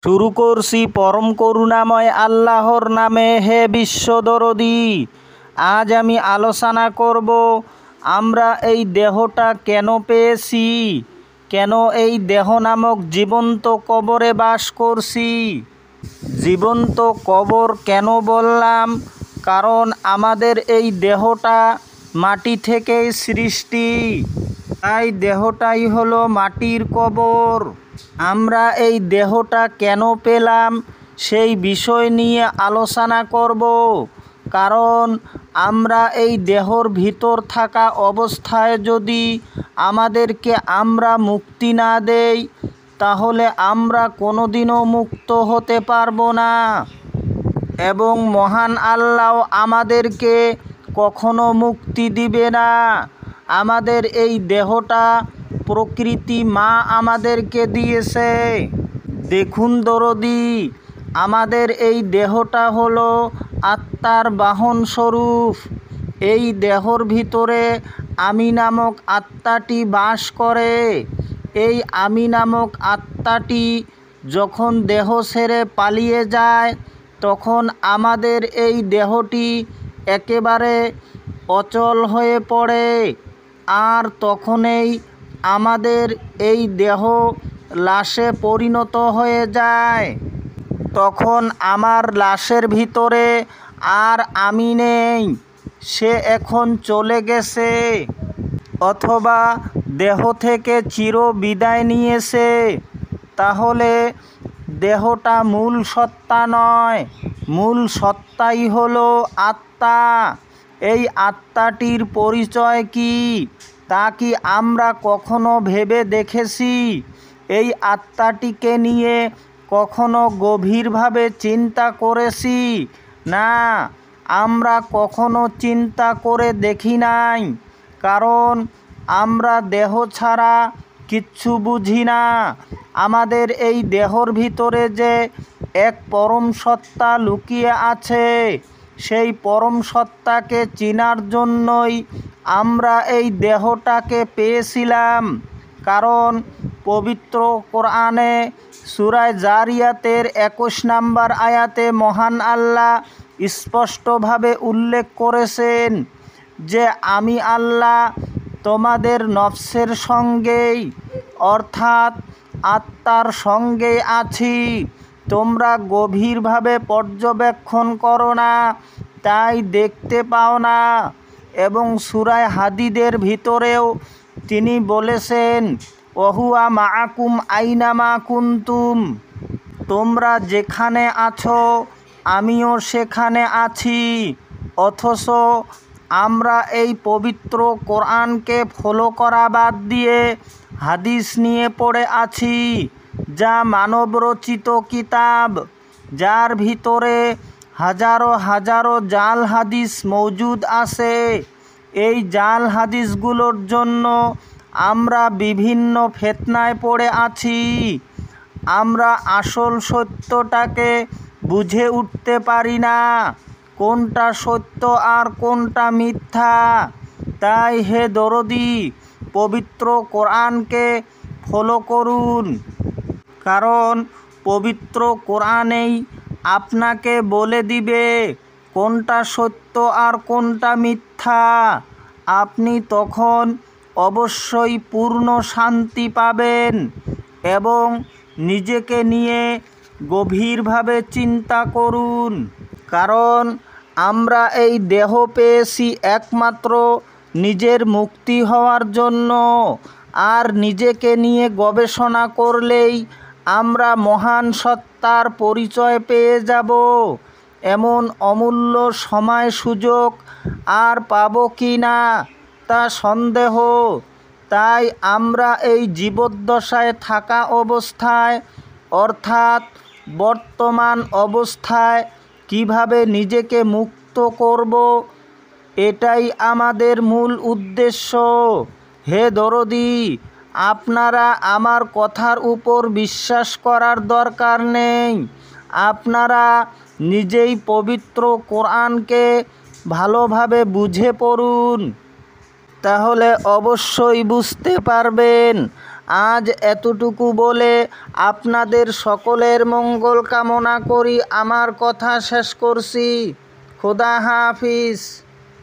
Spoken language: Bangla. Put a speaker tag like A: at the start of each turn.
A: শুরু করছি পরম করুণাময় আল্লাহর নামে। হে বিশ্বদরদী, আজ আমি আলোচনা করব আমরা এই দেহটা কেন পেয়েছি, কেন এই দেহ নামক জীবন্ত কবরে বাস করছি। জীবন্ত কবর কেন বললাম? কারণ আমাদের এই দেহটা মাটি থেকেই সৃষ্টি, তাই দেহটাই হলো মাটির কবর। আমরা এই দেহটা কেন পেলাম সেই বিষয় নিয়ে আলোচনা করব। কারণ আমরা এই দেহর ভিতর থাকা অবস্থায় যদি আমাদেরকে আমরা মুক্তি না দেই, তাহলে আমরা কোনোদিনও মুক্ত হতে পারবো না। এবং মহান আল্লাহ আমাদেরকে কখনো মুক্তি দিবে না। আমাদের এই দেহটা প্রকৃতি মা আমাদেরকে দিয়েছে। দেখুন দরদি, আমাদের এই দেহটা হলো আত্মার বাহন স্বরূপ। এই দেহর ভিতরে আমি নামক আত্মাটি বাস করে। এই আমি নামক আত্মাটি যখন দেহ ছেড়ে পালিয়ে যায়, তখন আমাদের এই দেহটি একেবারে অচল হয়ে পড়ে। আর তখনই আমাদের এই দেহ লাশে পরিণত হয়ে যায়। তখন আমার লাশের ভিতরে আর আমি নেই, সে এখন চলে গেছে, অথবা দেহ থেকে চির বিদায় নিয়েছে। তাহলে দেহটা মূল সত্তা নয়, মূল সত্তাই হলো আত্মা। এই আত্মাটির পরিচয় কি, তা কি আমরা কখনো ভেবে দেখেছি? এই আত্মাটিকে নিয়ে কখনো গভীরভাবে চিন্তা করেছি? না, আমরা কখনো চিন্তা করে দেখি নাই। কারণ আমরা দেহ ছাড়া কিচ্ছু বুঝি না। আমাদের এই দেহর ভিতরে যে এক পরম সত্তা লুকিয়ে আছে, সেই পরম সত্তাকে চিনার জন্যই আমরা এই দেহটাকে পেয়েছিলাম। কারণ পবিত্র কোরআনে সূরা জারিয়াতের 21 নম্বর আয়াতে মহান আল্লাহ স্পষ্টভাবে উল্লেখ করেছেন যে আমি আল্লাহ তোমাদের নফসের সঙ্গেই, অর্থাৎ আত্মার সঙ্গেই আছি। তোমরা গভীরভাবে পর্যবেক্ষণ করো না, তাই দেখতে পাও না। এবং সূরা হাদীদের ভিতরেও তিনি বলেছেন, ওহুয়া মাআকুম আইনামা কুনতুম, তোমরা যেখানে আছো আমিও সেখানে আছি। অথচ আমরা এই পবিত্র কোরআনকে ফলো করা বাদ দিয়ে হাদিস নিয়ে পড়ে আছি, যা মানবরচিত কিতাব, যার ভিতরে হাজারো হাজারো জাল হাদিস মৌজুদ আছে। এই জাল হাদিসগুলোর জন্য আমরা বিভিন্ন ফিতনায় পড়ে আছি। আমরা আসল সত্যটাকে বুঝে উঠতে পারি না, কোনটা সত্য আর কোনটা মিথ্যা। তাই হে দরদি, পবিত্র কোরআনকে ফলো করুন। কারণ পবিত্র কোরআনেই আপনাকে বলে দিবে কোনটা সত্য আর কোনটা মিথ্যা। আপনি তখন অবশ্যই পূর্ণ শান্তি পাবেন। এবং নিজেকে নিয়ে গভীরভাবে চিন্তা করুন। কারণ আমরা এই দেহ পেয়েছি একমাত্র নিজের মুক্তি হওয়ার জন্য। আর নিজেকে নিয়ে গবেষণা করলেই আমরা মহান সত্তার পরিচয় পেয়ে যাব। এমন অমূল্য সময় সুযোগ আর পাবো কি না তা সন্দেহ। তাই আমরা এই জীবদ্দশায় থাকা অবস্থায়, অর্থাৎ বর্তমান অবস্থায় কিভাবে নিজেকে মুক্ত করব, এটাই আমাদের মূল উদ্দেশ্য। হে দরদি, আপনারা আমার কথার উপর বিশ্বাস করার দরকার নেই। আপনারা নিজেই পবিত্র কোরআনকে ভালোভাবে বুঝে পড়ুন, তাহলে অবশ্যই বুঝতে পারবেন আজ এতটুকু বলে আপনাদের সকলের মঙ্গল কামনা করি আমার কথা শেষ করছি। খোদা হাফিজ।